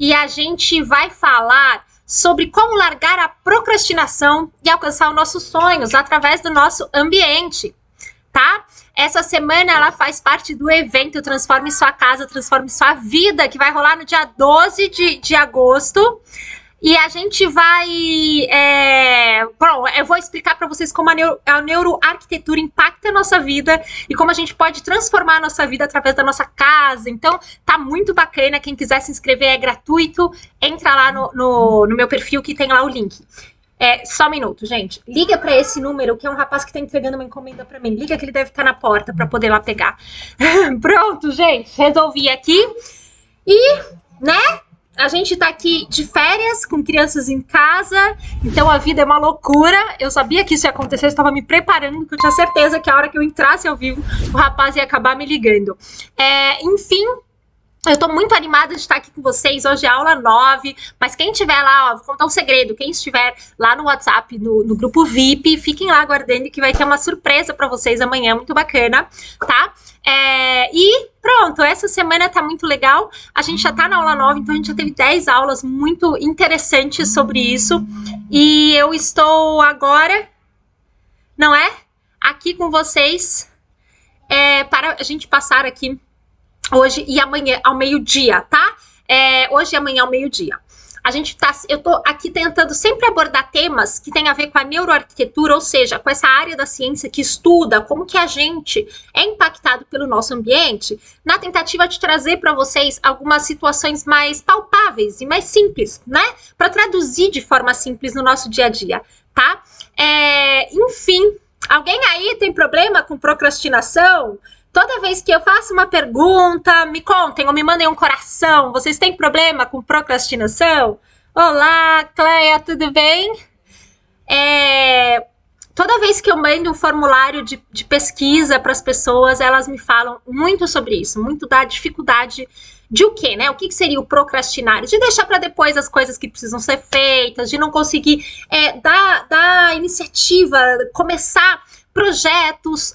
e a gente vai falar sobre como largar a procrastinação e alcançar os nossos sonhos através do nosso ambiente, tá? Essa semana ela faz parte do evento Transforme Sua Casa, Transforme Sua Vida, que vai rolar no dia 12 de agosto. E a gente vai... Bom, eu vou explicar para vocês como a neuroarquitetura impacta a nossa vida e como a gente pode transformar a nossa vida através da nossa casa. Então, tá muito bacana. Quem quiser se inscrever é gratuito. Entra lá no meu perfil que tem lá o link. Só um minuto, gente. Liga para esse número, que é um rapaz que tá entregando uma encomenda para mim. Liga que ele deve estar na porta para poder lá pegar. Pronto, gente. Resolvi aqui. E, né? A gente tá aqui de férias, com crianças em casa, então a vida é uma loucura. Eu sabia que isso ia acontecer, eu estava me preparando, porque eu tinha certeza que a hora que eu entrasse ao vivo, o rapaz ia acabar me ligando. Enfim, eu tô muito animada de estar aqui com vocês. Hoje é aula 9, mas quem estiver lá, ó, vou contar um segredo, quem estiver lá no WhatsApp, no grupo VIP, fiquem lá aguardando que vai ter uma surpresa para vocês amanhã, muito bacana, tá? E pronto, essa semana tá muito legal. A gente já tá na aula 9, então a gente já teve 10 aulas muito interessantes sobre isso. E eu estou agora, não é? Aqui com vocês para a gente passar aqui hoje e amanhã ao meio-dia, tá? Hoje e amanhã ao meio-dia. Eu tô aqui tentando sempre abordar temas que tem a ver com a neuroarquitetura, ou seja, com essa área da ciência que estuda como que a gente é impactado pelo nosso ambiente, na tentativa de trazer para vocês algumas situações mais palpáveis e mais simples, né? Para traduzir de forma simples no nosso dia a dia, tá? Enfim, alguém aí tem problema com procrastinação? Toda vez que eu faço uma pergunta, me contem ou me mandem um coração. Vocês têm problema com procrastinação? Olá, Cleia, tudo bem? Toda vez que eu mando um formulário de pesquisa para as pessoas, elas me falam muito sobre isso, muito da dificuldade de o quê, né? O que seria o procrastinar? De deixar para depois as coisas que precisam ser feitas, de não conseguir dar iniciativa, começar projetos,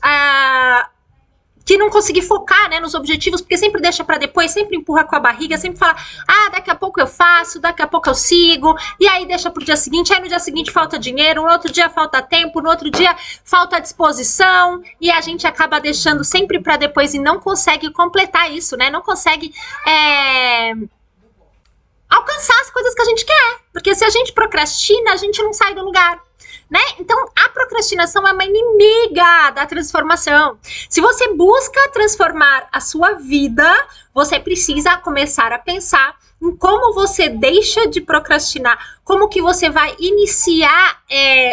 que não conseguir focar, né, nos objetivos, porque sempre deixa para depois, sempre empurra com a barriga, sempre fala, daqui a pouco eu faço, daqui a pouco eu sigo, e aí deixa pro dia seguinte, aí no dia seguinte falta dinheiro, no outro dia falta tempo, no outro dia falta disposição, e a gente acaba deixando sempre para depois e não consegue completar isso, né, não consegue alcançar as coisas que a gente quer, porque se a gente procrastina, a gente não sai do lugar. Né? Então, a procrastinação é uma inimiga da transformação. Se você busca transformar a sua vida, você precisa começar a pensar em como você deixa de procrastinar, como que você vai iniciar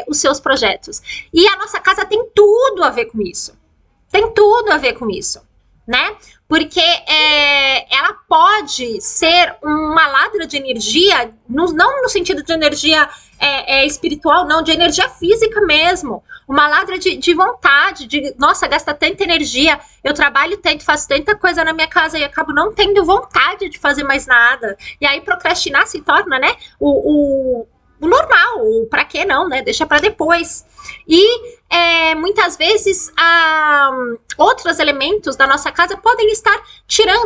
os seus projetos. E a nossa casa tem tudo a ver com isso. Tem tudo a ver com isso, né? Porque ela pode ser uma ladra de energia, não no sentido de energia espiritual, não, de energia física mesmo. Uma ladra de vontade, nossa, gasta tanta energia, eu trabalho tanto, faço tanta coisa na minha casa e acabo não tendo vontade de fazer mais nada. E aí procrastinar se torna, né, o normal, o pra que não, né, deixa pra depois. E muitas vezes outros elementos da nossa casa podem estar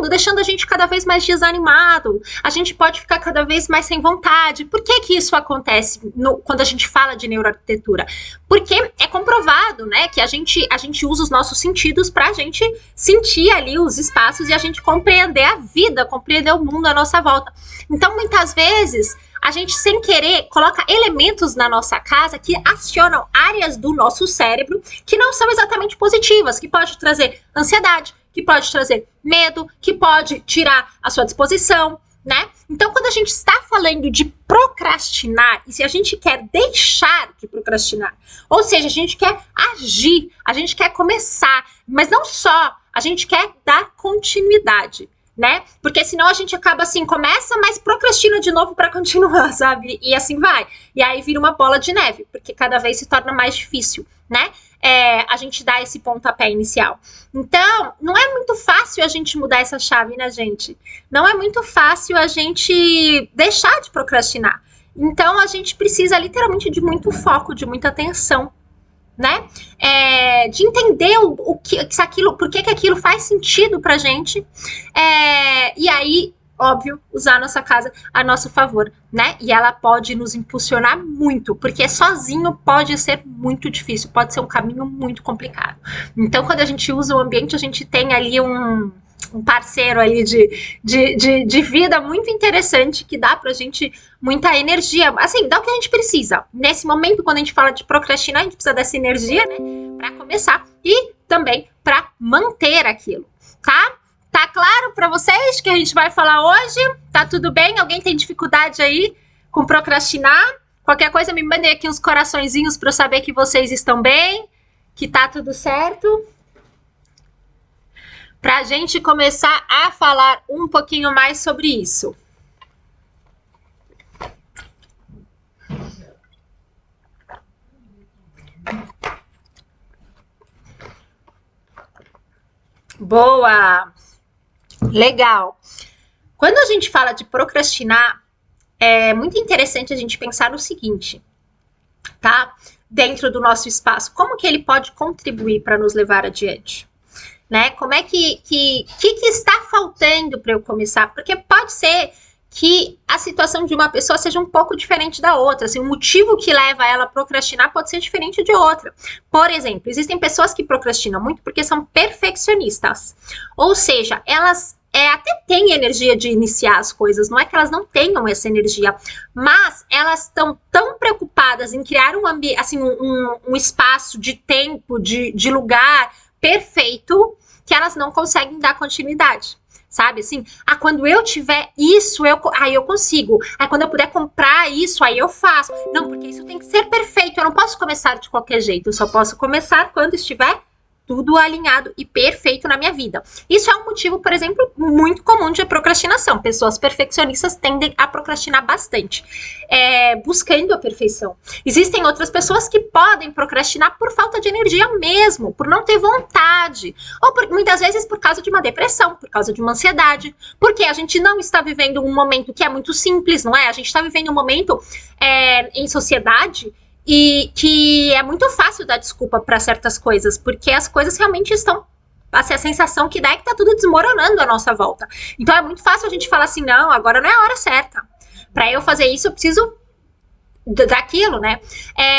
deixando a gente cada vez mais desanimado, a gente pode ficar cada vez mais sem vontade. Por que isso acontece quando a gente fala de neuroarquitetura? Porque é comprovado, né, que a gente usa os nossos sentidos para a gente sentir ali os espaços e a gente compreender a vida, compreender o mundo à nossa volta. Então, muitas vezes, a gente, sem querer, coloca elementos na nossa casa que acionam áreas do nosso cérebro que não são exatamente positivas, que pode trazer ansiedade, que pode trazer medo, que pode tirar a sua disposição, né? Então, quando a gente está falando de procrastinar, e se a gente quer deixar de procrastinar, ou seja, a gente quer agir, a gente quer começar, mas não só, a gente quer dar continuidade, né? Porque senão a gente acaba assim, começa, mas procrastina de novo para continuar, sabe? E assim vai. E aí vira uma bola de neve, porque cada vez se torna mais difícil, né? A gente dá esse pontapé inicial. Então, não é muito fácil a gente mudar essa chave, né, gente? Não é muito fácil a gente deixar de procrastinar. Então, a gente precisa literalmente de muito foco, de muita atenção, né? De entender por que aquilo faz sentido pra gente. E aí, óbvio, usar a nossa casa a nosso favor, né? E ela pode nos impulsionar muito, porque sozinho pode ser muito difícil, pode ser um caminho muito complicado. Então, quando a gente usa o ambiente, a gente tem ali um parceiro ali de vida muito interessante, que dá pra gente muita energia, assim, dá o que a gente precisa. Nesse momento, quando a gente fala de procrastinar, a gente precisa dessa energia, né, pra começar e também pra manter aquilo, tá? Tá claro pra vocês que a gente vai falar hoje? Tá tudo bem? Alguém tem dificuldade aí com procrastinar? Qualquer coisa, me mandem aqui uns coraçõezinhos pra eu saber que vocês estão bem, que tá tudo certo. Para a gente começar a falar um pouquinho mais sobre isso. Boa! Legal! Quando a gente fala de procrastinar, é muito interessante a gente pensar no seguinte, tá? Dentro do nosso espaço, como que ele pode contribuir para nos levar adiante? Né? Como é que está faltando para eu começar? Porque pode ser que a situação de uma pessoa seja um pouco diferente da outra. Assim, o motivo que leva ela a procrastinar pode ser diferente de outra. Por exemplo, existem pessoas que procrastinam muito porque são perfeccionistas. Ou seja, elas até têm energia de iniciar as coisas, não é que elas não tenham essa energia, mas elas estão tão preocupadas em criar um espaço de tempo, de lugar perfeito, que elas não conseguem dar continuidade, sabe, assim, quando eu tiver isso, aí eu consigo, quando eu puder comprar isso, aí eu faço, não, porque isso tem que ser perfeito, eu não posso começar de qualquer jeito, eu só posso começar quando estiver tudo alinhado e perfeito na minha vida. Isso é um motivo, por exemplo, muito comum de procrastinação. Pessoas perfeccionistas tendem a procrastinar bastante, buscando a perfeição. Existem outras pessoas que podem procrastinar por falta de energia mesmo, por não ter vontade, ou muitas vezes por causa de uma depressão, por causa de uma ansiedade, porque a gente não está vivendo um momento que é muito simples, não é? A gente está vivendo um momento em sociedade e que é muito fácil dar desculpa para certas coisas, porque as coisas realmente estão, assim, a sensação que dá é que tá tudo desmoronando à nossa volta. Então é muito fácil a gente falar assim, não, agora não é a hora certa. Para eu fazer isso, eu preciso daquilo, né?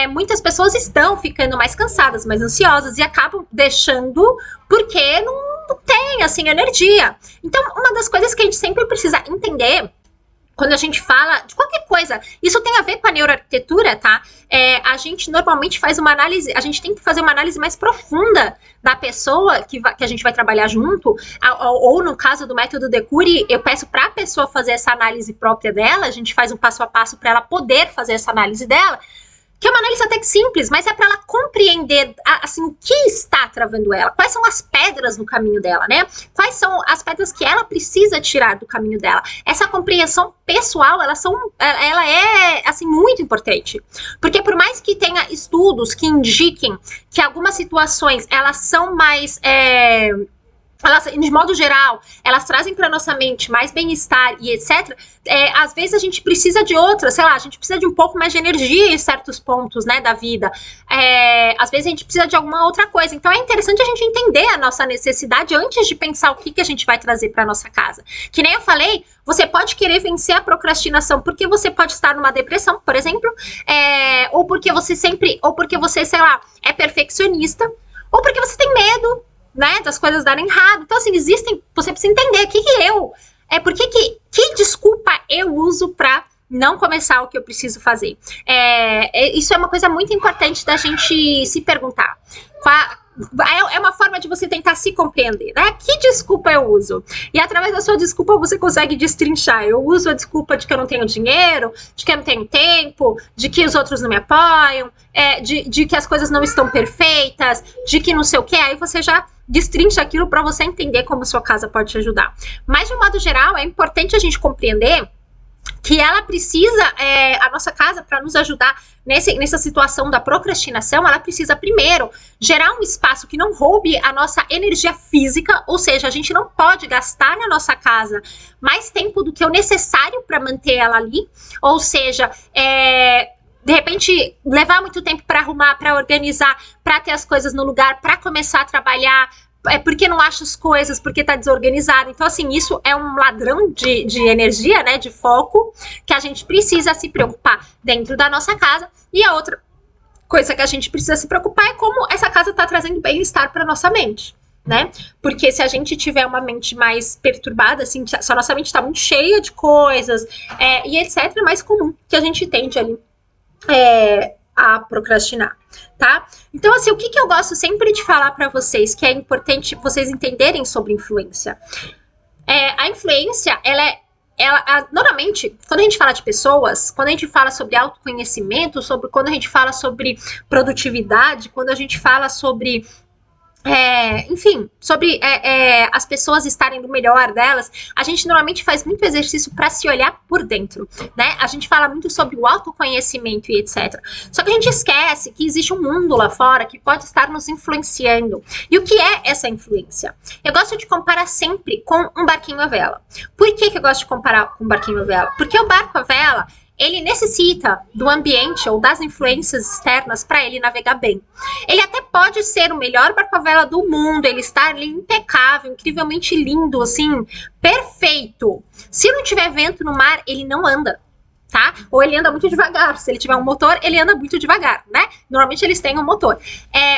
Muitas pessoas estão ficando mais cansadas, mais ansiosas e acabam deixando porque não tem, assim, energia. Então, uma das coisas que a gente sempre precisa entender quando a gente fala de qualquer coisa, isso tem a ver com a neuroarquitetura, tá? A gente normalmente faz uma análise, a gente tem que fazer uma análise mais profunda da pessoa que a gente vai trabalhar junto, ou no caso do método Decure, eu peço para a pessoa fazer essa análise própria dela, a gente faz um passo a passo para ela poder fazer essa análise dela, que é uma análise até que simples, mas é para ela compreender, assim, o que está travando ela, quais são as pedras no caminho dela, né? Quais são as pedras que ela precisa tirar do caminho dela. Essa compreensão pessoal, ela é, assim, muito importante, porque por mais que tenha estudos que indiquem que algumas situações, elas são mais... elas, de modo geral, elas trazem para nossa mente mais bem-estar e etc. Às vezes a gente precisa de outras, sei lá, a gente precisa de um pouco mais de energia em certos pontos, né, da vida. Às vezes a gente precisa de alguma outra coisa. Então é interessante a gente entender a nossa necessidade antes de pensar o que a gente vai trazer para nossa casa. Que nem eu falei, você pode querer vencer a procrastinação porque você pode estar numa depressão, por exemplo, ou porque você, sei lá, é perfeccionista, ou porque você tem medo, né, das coisas darem errado. Então, assim, você precisa entender que desculpa eu uso para não começar o que eu preciso fazer. Isso é uma coisa muito importante da gente se perguntar. É uma forma de você tentar se compreender, né? Que desculpa eu uso? E através da sua desculpa você consegue destrinchar. Eu uso a desculpa de que eu não tenho dinheiro, de que eu não tenho tempo, de que os outros não me apoiam, de que as coisas não estão perfeitas, de que não sei o que. Aí você já destrincha aquilo para você entender como sua casa pode te ajudar. Mas, de um modo geral, é importante a gente compreender que ela precisa, a nossa casa, para nos ajudar nessa situação da procrastinação, ela precisa primeiro gerar um espaço que não roube a nossa energia física, ou seja, a gente não pode gastar na nossa casa mais tempo do que o necessário para manter ela ali, ou seja, de repente, levar muito tempo para arrumar, para organizar, para ter as coisas no lugar, para começar a trabalhar, é porque não acha as coisas, porque tá desorganizado. Então, assim, isso é um ladrão de energia, né, de foco, que a gente precisa se preocupar dentro da nossa casa. E a outra coisa que a gente precisa se preocupar é como essa casa tá trazendo bem-estar para nossa mente, né? Porque se a gente tiver uma mente mais perturbada, assim, se a nossa mente tá muito cheia de coisas, e etc, é mais comum que a gente tende ali a procrastinar, tá? Então, assim, o que eu gosto sempre de falar para vocês, que é importante vocês entenderem sobre influência. A influência, normalmente, quando a gente fala de pessoas, quando a gente fala sobre autoconhecimento, quando a gente fala sobre produtividade, quando a gente fala sobre enfim, sobre as pessoas estarem no melhor delas, a gente normalmente faz muito exercício para se olhar por dentro, né? A gente fala muito sobre o autoconhecimento e etc. Só que a gente esquece que existe um mundo lá fora que pode estar nos influenciando. E o que é essa influência? Eu gosto de comparar sempre com um barquinho à vela. Por que eu gosto de comparar com um barquinho à vela? Porque o barco à vela, ele necessita do ambiente ou das influências externas para ele navegar bem. Ele até pode ser o melhor barco-à-vela do mundo, ele está ali impecável, incrivelmente lindo, assim, perfeito. Se não tiver vento no mar, ele não anda, tá? Ou ele anda muito devagar. Se ele tiver um motor, ele anda muito devagar, né? Normalmente eles têm um motor.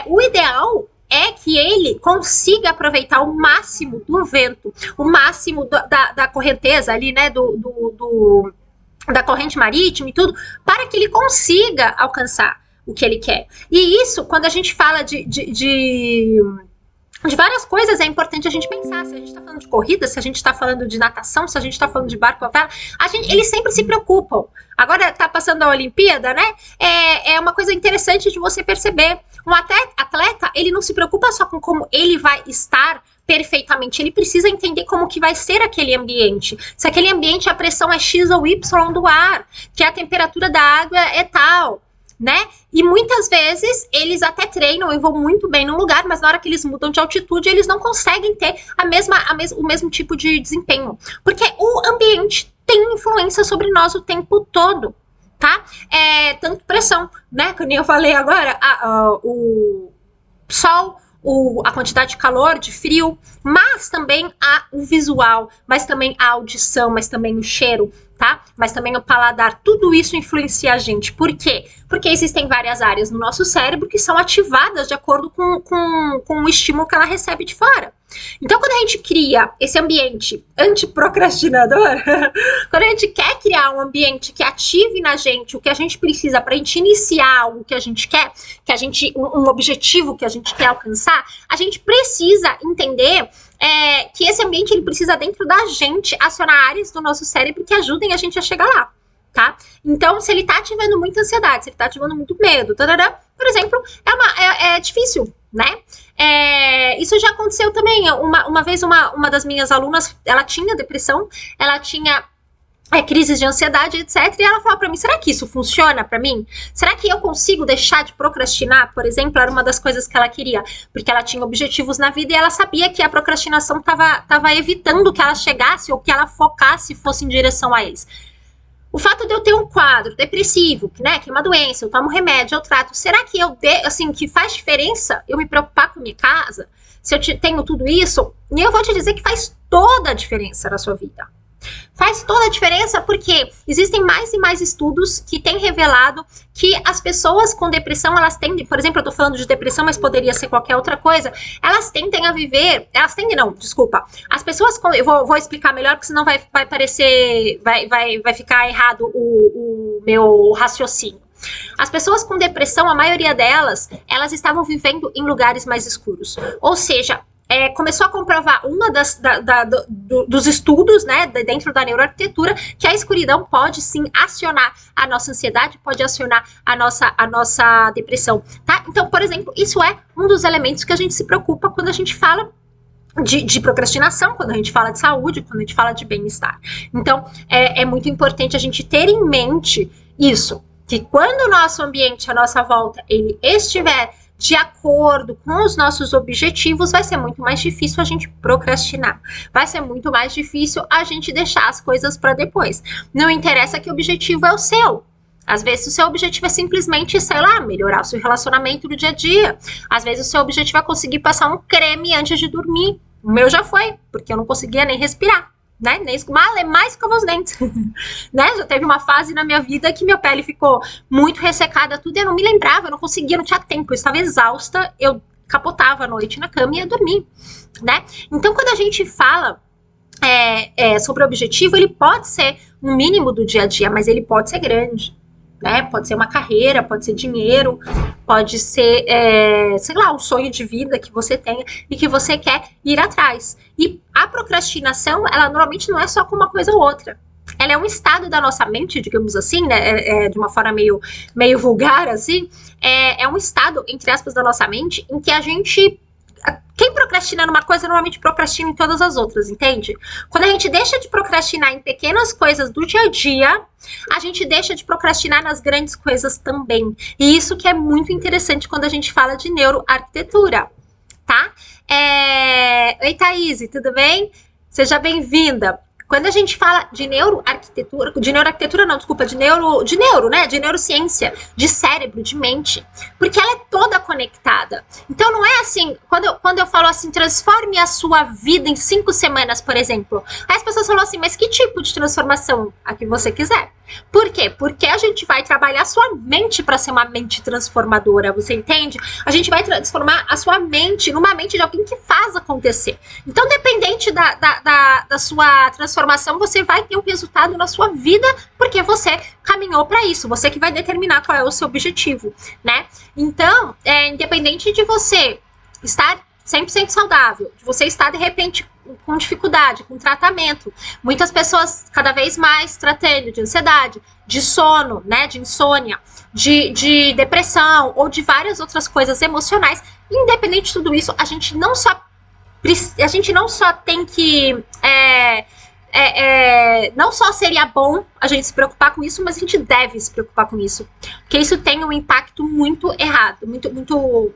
O ideal é que ele consiga aproveitar o máximo do vento, o máximo da correnteza ali, né, da corrente marítima e tudo, para que ele consiga alcançar o que ele quer. E isso, quando a gente fala de várias coisas, é importante a gente pensar. Se a gente está falando de corrida, se a gente está falando de natação, se a gente está falando de barco à vela, eles sempre se preocupam. Agora está passando a Olimpíada, né? É uma coisa interessante de você perceber. Um atleta, ele não se preocupa só com como ele vai estar perfeitamente, ele precisa entender como que vai ser aquele ambiente. Se aquele ambiente, a pressão é X ou Y do ar, que a temperatura da água é tal, né? E muitas vezes eles até treinam e vão muito bem num lugar, mas na hora que eles mudam de altitude, eles não conseguem ter o mesmo tipo de desempenho. Porque o ambiente tem influência sobre nós o tempo todo, tá? Tanto pressão, né? Que nem eu falei agora, o sol, a quantidade de calor, de frio, mas também o visual, mas também a audição, mas também o cheiro, tá? Mas também o paladar, tudo isso influencia a gente. Por quê? Porque existem várias áreas no nosso cérebro que são ativadas de acordo com o estímulo que ela recebe de fora. Então, quando a gente cria esse ambiente antiprocrastinador, quando a gente quer criar um ambiente que ative na gente o que a gente precisa para a gente iniciar algo que a gente quer, um objetivo que a gente quer alcançar, a gente precisa entender que esse ambiente ele precisa dentro da gente acionar áreas do nosso cérebro que ajudem a gente a chegar lá, tá? Então, se ele tá ativando muita ansiedade, se ele tá ativando muito medo, por exemplo, é difícil, né? Isso já aconteceu também. Uma vez uma das minhas alunas, ela tinha depressão, ela tinha crises de ansiedade, etc. E ela falou pra mim, será que isso funciona pra mim? Será que eu consigo deixar de procrastinar, por exemplo? Era uma das coisas que ela queria, porque ela tinha objetivos na vida e ela sabia que a procrastinação tava evitando que ela chegasse ou que ela focasse e fosse em direção a eles. O fato de eu ter um quadro depressivo, né, que é uma doença, eu tomo remédio, eu trato, será que que faz diferença eu me preocupar com minha casa? Se eu tenho tudo isso? E eu vou te dizer que faz toda a diferença na sua vida. Faz toda a diferença porque existem mais e mais estudos que têm revelado que as pessoas com depressão, elas tendem, por exemplo, eu tô falando de depressão, mas poderia ser qualquer outra coisa, as pessoas, eu vou explicar melhor, porque senão vai parecer, vai ficar errado o meu raciocínio. As pessoas com depressão, a maioria delas, elas estavam vivendo em lugares mais escuros, ou seja, começou a comprovar dos estudos, né, dentro da neuroarquitetura, que a escuridão pode sim acionar a nossa ansiedade, pode acionar a nossa depressão, tá? Então, por exemplo, isso é um dos elementos que a gente se preocupa quando a gente fala de procrastinação, quando a gente fala de saúde, quando a gente fala de bem-estar. Então, é muito importante a gente ter em mente isso, que quando o nosso ambiente, a nossa volta, ele estiver de acordo com os nossos objetivos, vai ser muito mais difícil a gente procrastinar. Vai ser muito mais difícil a gente deixar as coisas para depois. Não interessa que o objetivo é o seu. Às vezes o seu objetivo é simplesmente, sei lá, melhorar o seu relacionamento no dia a dia. Às vezes o seu objetivo é conseguir passar um creme antes de dormir. O meu já foi, porque eu não conseguia nem respirar, né? Nem mais escovar os dentes, né? Já teve uma fase na minha vida que minha pele ficou muito ressecada, tudo, e eu não me lembrava, eu não conseguia, não tinha tempo, eu estava exausta, eu capotava à noite na cama e ia dormir, né? Então, quando a gente fala sobre o objetivo, ele pode ser um mínimo do dia a dia, mas ele pode ser grande, né? Pode ser uma carreira, pode ser dinheiro, pode ser, sei lá, um sonho de vida que você tenha e que você quer ir atrás. E a procrastinação, ela normalmente não é só com uma coisa ou outra. Ela é um estado da nossa mente, digamos assim, né? De uma forma meio vulgar, assim. É um estado, entre aspas, da nossa mente em que a gente... Quem procrastina numa coisa, normalmente procrastina em todas as outras, entende? Quando a gente deixa de procrastinar em pequenas coisas do dia a dia, a gente deixa de procrastinar nas grandes coisas também. E isso que é muito interessante quando a gente fala de neuroarquitetura, tá? Oi, Thaís, tudo bem? Seja bem-vinda. Quando a gente fala de neuroarquitetura não, desculpa, de neuro, né? De neurociência, de cérebro, de mente, porque ela é toda conectada. Então não é assim, quando eu falo assim, transforme a sua vida em 5 semanas, por exemplo. Aí as pessoas falam assim, mas que tipo de transformação? A que você quiser. Por quê? Porque a gente vai trabalhar a sua mente para ser uma mente transformadora, você entende? A gente vai transformar a sua mente numa mente de alguém que faz acontecer. Então, dependente da sua transformação, você vai ter um resultado na sua vida, porque você caminhou para isso, você que vai determinar qual é o seu objetivo, né? Então, independente de você estar 100% saudável, de você estar, de repente, com dificuldade, com tratamento. Muitas pessoas cada vez mais tratando de ansiedade, de sono, né, de insônia, de depressão ou de várias outras coisas emocionais. Independente de tudo isso, a gente não só tem que... não só seria bom a gente se preocupar com isso, mas a gente deve se preocupar com isso. Porque isso tem um impacto muito errado, muito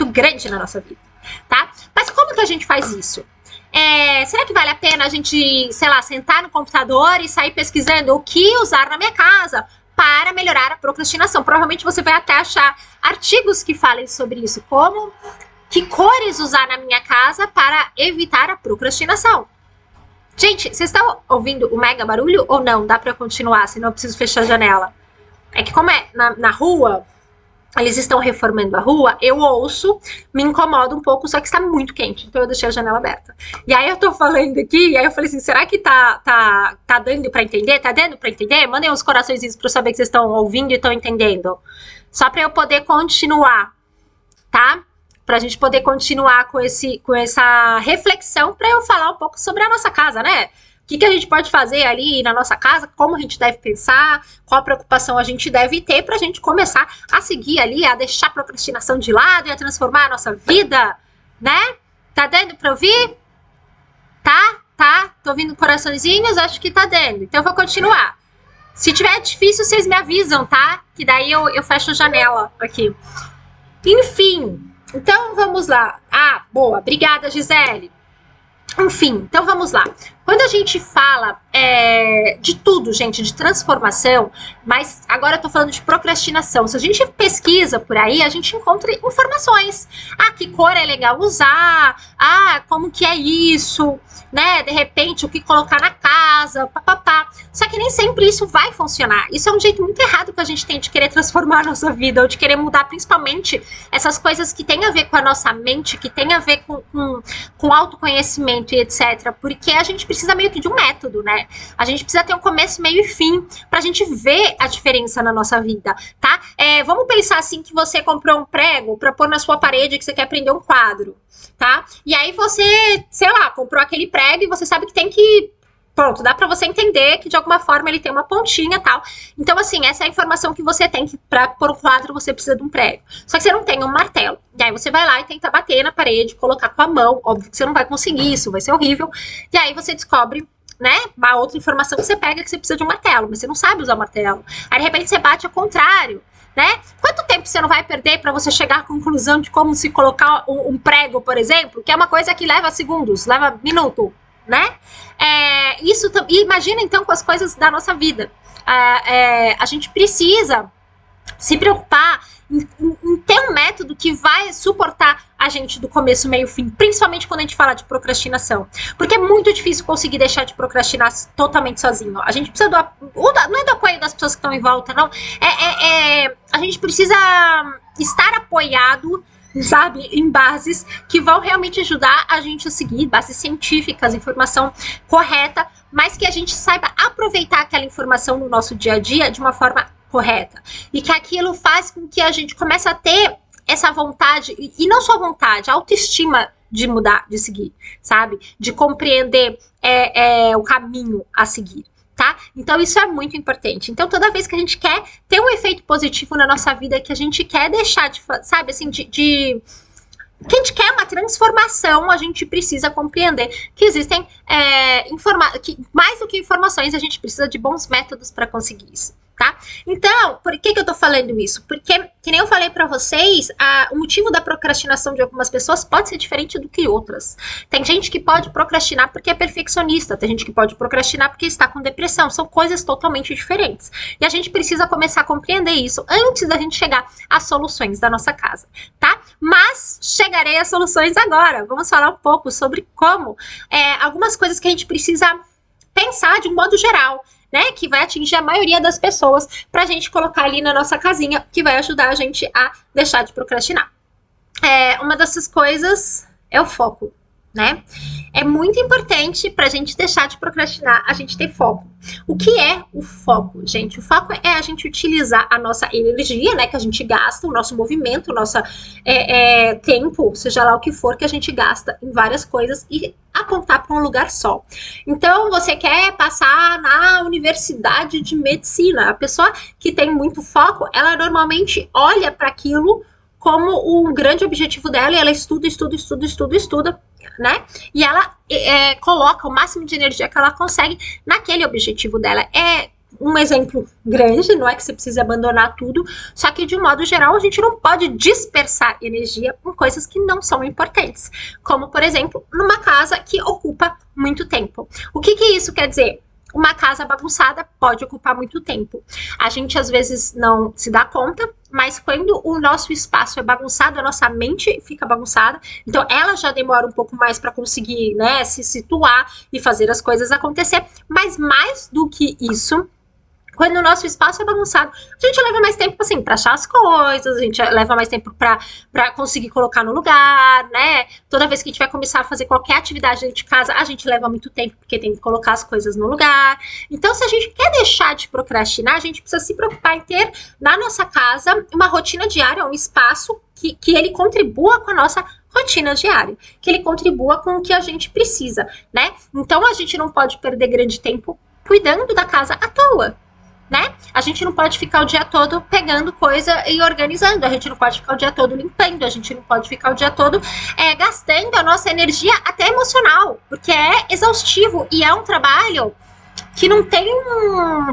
grande na nossa vida, tá? Mas como que a gente faz isso? Será que vale a pena a gente, sei lá, sentar no computador e sair pesquisando o que usar na minha casa para melhorar a procrastinação? Provavelmente você vai até achar artigos que falem sobre isso, como que cores usar na minha casa para evitar a procrastinação. Gente, vocês estão ouvindo o mega barulho ou não? Dá para eu continuar, senão eu preciso fechar a janela. É que como é na rua... Eles estão reformando a rua, eu ouço, me incomoda um pouco, só que está muito quente, então eu deixei a janela aberta. E aí eu tô falando aqui, e aí eu falei assim, será que tá dando pra entender? Tá dando pra entender? Mandem uns coraçõezinhos pra eu saber que vocês estão ouvindo e estão entendendo. Só pra eu poder continuar, tá? Pra gente poder continuar com essa reflexão, pra eu falar um pouco sobre a nossa casa, né? O que a gente pode fazer ali na nossa casa, como a gente deve pensar, qual preocupação a gente deve ter pra gente começar a seguir ali, a deixar a procrastinação de lado e a transformar a nossa vida, né? Tá dando pra ouvir? Tá? Tô ouvindo coraçõezinhos, acho que tá dando. Então eu vou continuar. Se tiver difícil, vocês me avisam, tá? Que daí eu fecho a janela aqui. Enfim, então vamos lá. Ah, boa, obrigada, Gisele. Enfim, então vamos lá. Quando a gente fala de tudo, gente, de transformação, mas agora eu tô falando de procrastinação. Se a gente pesquisa por aí, a gente encontra informações. Ah, que cor é legal usar? Ah, como que é isso? Né? De repente, o que colocar na casa, papapá. Só que nem sempre isso vai funcionar. Isso é um jeito muito errado que a gente tem de querer transformar a nossa vida, ou de querer mudar principalmente essas coisas que tem a ver com a nossa mente, que tem a ver com autoconhecimento e etc. Porque a gente precisa meio que de um método, né? A gente precisa ter um começo, meio e fim pra gente ver a diferença na nossa vida, tá? Vamos pensar assim que você comprou um prego pra pôr na sua parede que você quer prender um quadro, tá? E aí você, sei lá, comprou aquele prego e você sabe que tem que... Pronto, dá pra você entender que de alguma forma ele tem uma pontinha e tal. Então, assim, essa é a informação que você tem, que pra pôr um quadro você precisa de um prego. Só que você não tem um martelo. E aí você vai lá e tenta bater na parede, colocar com a mão. Óbvio que você não vai conseguir isso, vai ser horrível. E aí você descobre, né, uma outra informação que você pega, que você precisa de um martelo, mas você não sabe usar o martelo. Aí de repente você bate ao contrário, né? Quanto tempo você não vai perder para você chegar à conclusão de como se colocar um prego, por exemplo, que é uma coisa que leva segundos, leva minuto, né? Imagina então com as coisas da nossa vida. A gente precisa se preocupar em ter um método que vai suportar a gente do começo, meio, fim, principalmente quando a gente fala de procrastinação, porque é muito difícil conseguir deixar de procrastinar totalmente sozinho. A gente precisa não é do apoio das pessoas que estão em volta, não, a gente precisa estar apoiado, sabe, em bases que vão realmente ajudar a gente a seguir, bases científicas, informação correta, mas que a gente saiba aproveitar aquela informação no nosso dia a dia de uma forma correta, e que aquilo faz com que a gente comece a ter essa vontade, e não só vontade, a autoestima de mudar, de seguir, sabe, de compreender o caminho a seguir, tá? Então isso é muito importante. Então toda vez que a gente quer ter um efeito positivo na nossa vida, que a gente quer deixar de, sabe, assim, que a gente quer uma transformação, a gente precisa compreender que existem mais do que informações, a gente precisa de bons métodos para conseguir isso, tá? Então, por que eu tô falando isso? Porque, que nem eu falei pra vocês, o motivo da procrastinação de algumas pessoas pode ser diferente do que outras. Tem gente que pode procrastinar porque é perfeccionista, tem gente que pode procrastinar porque está com depressão, são coisas totalmente diferentes. E a gente precisa começar a compreender isso antes da gente chegar às soluções da nossa casa, tá? Mas chegarei às soluções agora. Vamos falar um pouco sobre como algumas coisas que a gente precisa pensar de um modo geral, né, que vai atingir a maioria das pessoas, pra gente colocar ali na nossa casinha, que vai ajudar a gente a deixar de procrastinar. Uma dessas coisas é o foco, né? É muito importante pra gente deixar de procrastinar, a gente ter foco. O que é o foco, gente? O foco é a gente utilizar a nossa energia, né, que a gente gasta, o nosso movimento, o nosso tempo, seja lá o que for que a gente gasta em várias coisas, e apontar para um lugar só. Então, você quer passar na universidade de medicina. A pessoa que tem muito foco, ela normalmente olha para aquilo como o grande objetivo dela, e ela estuda, né? E ela coloca o máximo de energia que ela consegue naquele objetivo dela. É um exemplo grande, não é que você precise abandonar tudo, só que de um modo geral a gente não pode dispersar energia em coisas que não são importantes, como por exemplo, numa casa que ocupa muito tempo. O que isso quer dizer? Uma casa bagunçada pode ocupar muito tempo. A gente às vezes não se dá conta, mas quando o nosso espaço é bagunçado, a nossa mente fica bagunçada, então ela já demora um pouco mais para conseguir, né, se situar e fazer as coisas acontecer. Mas mais do que isso, quando o nosso espaço é bagunçado, a gente leva mais tempo, assim, pra achar as coisas, a gente leva mais tempo pra conseguir colocar no lugar, né? Toda vez que a gente vai começar a fazer qualquer atividade dentro de casa, a gente leva muito tempo, porque tem que colocar as coisas no lugar. Então, se a gente quer deixar de procrastinar, a gente precisa se preocupar em ter, na nossa casa, uma rotina diária, um espaço que ele contribua com a nossa rotina diária, que ele contribua com o que a gente precisa, né? Então, a gente não pode perder grande tempo cuidando da casa à toa, né? A gente não pode ficar o dia todo pegando coisa e organizando, a gente não pode ficar o dia todo limpando, a gente não pode ficar o dia todo gastando a nossa energia até emocional, porque é exaustivo e é um trabalho que não tem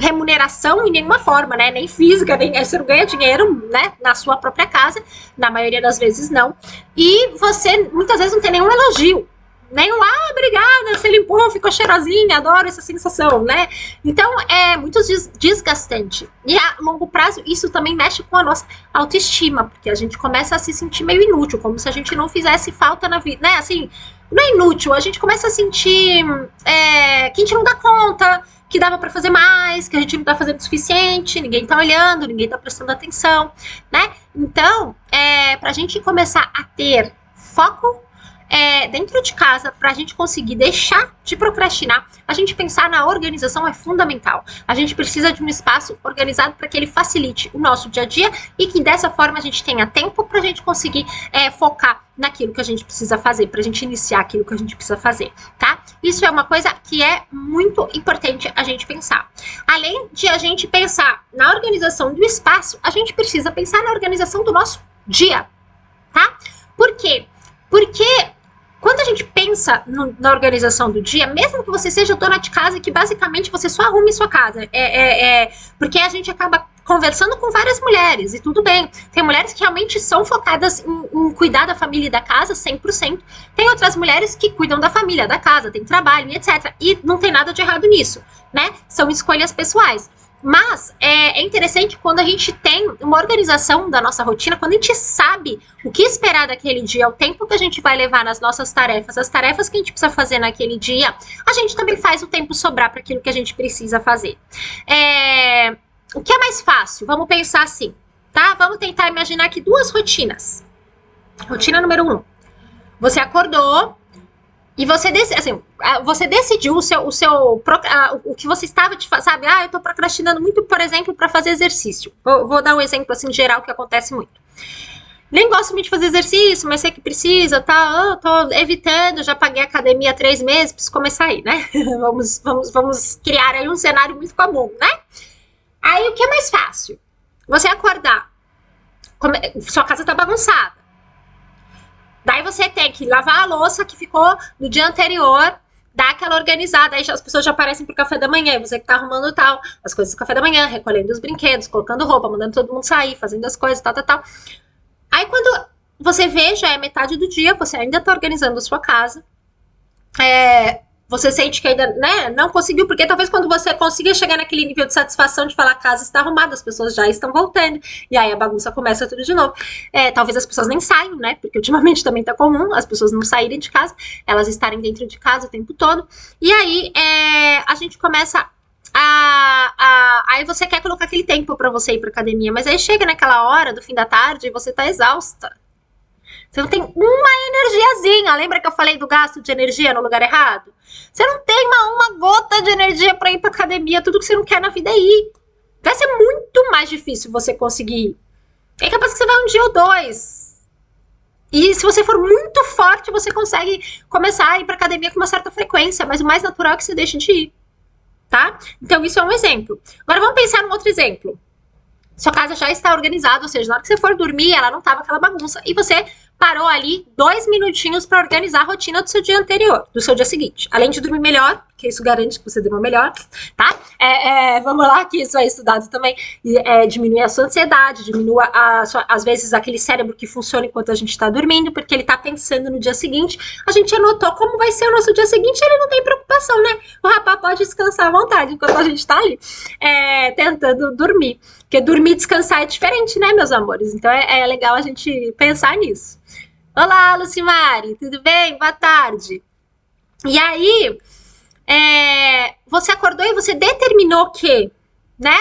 remuneração em nenhuma forma, né? Nem física, nem você não ganha dinheiro, né? Na sua própria casa, na maioria das vezes não. E você muitas vezes não tem nenhum elogio. Nem obrigada, você limpou, ficou cheirosinha, adoro essa sensação, né? Então, é muito desgastante. E a longo prazo, isso também mexe com a nossa autoestima, porque a gente começa a se sentir meio inútil, como se a gente não fizesse falta na vida, né? Assim, não é inútil, a gente começa a sentir que a gente não dá conta, que dava pra fazer mais, que a gente não tá fazendo o suficiente, ninguém tá olhando, ninguém tá prestando atenção, né? Então, pra gente começar a ter foco dentro de casa, para a gente conseguir deixar de procrastinar, a gente pensar na organização é fundamental. A gente precisa de um espaço organizado para que ele facilite o nosso dia a dia e que dessa forma a gente tenha tempo para a gente conseguir focar naquilo que a gente precisa fazer, para a gente iniciar aquilo que a gente precisa fazer, tá? Isso é uma coisa que é muito importante a gente pensar. Além de a gente pensar na organização do espaço, a gente precisa pensar na organização do nosso dia, tá? Por quê? Porque quando a gente pensa na organização do dia, mesmo que você seja dona de casa e que basicamente você só arrume sua casa, porque a gente acaba conversando com várias mulheres, e tudo bem. Tem mulheres que realmente são focadas em cuidar da família e da casa 100%. Tem outras mulheres que cuidam da família, da casa, tem trabalho e etc. E não tem nada de errado nisso, né? São escolhas pessoais. Mas é interessante quando a gente tem uma organização da nossa rotina, quando a gente sabe o que esperar daquele dia, o tempo que a gente vai levar nas nossas tarefas, as tarefas que a gente precisa fazer naquele dia, a gente também faz o tempo sobrar para aquilo que a gente precisa fazer. O que é mais fácil? Vamos pensar assim, tá? Vamos tentar imaginar aqui duas rotinas. Rotina número 1. Você acordou e você decidiu o que você estava de fazer, sabe? Eu tô procrastinando muito, por exemplo, para fazer exercício. Vou dar um exemplo assim geral que acontece muito. Nem gosto muito de fazer exercício, mas sei que precisa, tá? Eu tô evitando, já paguei academia há 3 meses, preciso começar aí, né? vamos criar aí um cenário muito comum, né? Aí o que é mais fácil? Você acordar, sua casa tá bagunçada. Daí você tem que lavar a louça que ficou no dia anterior, dar aquela organizada, aí as pessoas já aparecem pro café da manhã, e você que tá arrumando tal, as coisas do café da manhã, recolhendo os brinquedos, colocando roupa, mandando todo mundo sair, fazendo as coisas, tal. Aí quando você vê, já é metade do dia, você ainda tá organizando a sua casa, você sente que ainda, né, não conseguiu, porque talvez quando você consiga chegar naquele nível de satisfação de falar a casa está arrumada, as pessoas já estão voltando, e aí a bagunça começa tudo de novo. Talvez as pessoas nem saiam, né, porque ultimamente também tá comum as pessoas não saírem de casa, elas estarem dentro de casa o tempo todo, e aí a gente começa aí você quer colocar aquele tempo pra você ir pra academia, mas aí chega naquela hora do fim da tarde e você tá exausta. Você não tem uma energiazinha. Lembra que eu falei do gasto de energia no lugar errado? Você não tem uma gota de energia pra ir pra academia. Tudo que você não quer na vida é ir. Vai ser muito mais difícil você conseguir. É capaz que você vai um dia ou 2. E se você for muito forte, você consegue começar a ir pra academia com uma certa frequência. Mas o mais natural é que você deixe de ir. Tá? Então isso é um exemplo. Agora vamos pensar num outro exemplo. Sua casa já está organizada, ou seja, na hora que você for dormir, ela não estava aquela bagunça. E você parou ali 2 minutinhos para organizar a rotina do seu dia anterior, do seu dia seguinte. Além de dormir melhor, porque isso garante que você durma melhor, tá? Vamos lá, que isso é estudado também. Diminui a sua ansiedade, diminui às vezes aquele cérebro que funciona enquanto a gente está dormindo, porque ele está pensando no dia seguinte. A gente anotou como vai ser o nosso dia seguinte, ele não tem preocupação, né? O rapaz pode descansar à vontade enquanto a gente está ali tentando dormir. Porque dormir e descansar é diferente, né, meus amores? Então é legal a gente pensar nisso. Olá, Lucimari, tudo bem? Boa tarde. E aí, você acordou e você determinou que, né,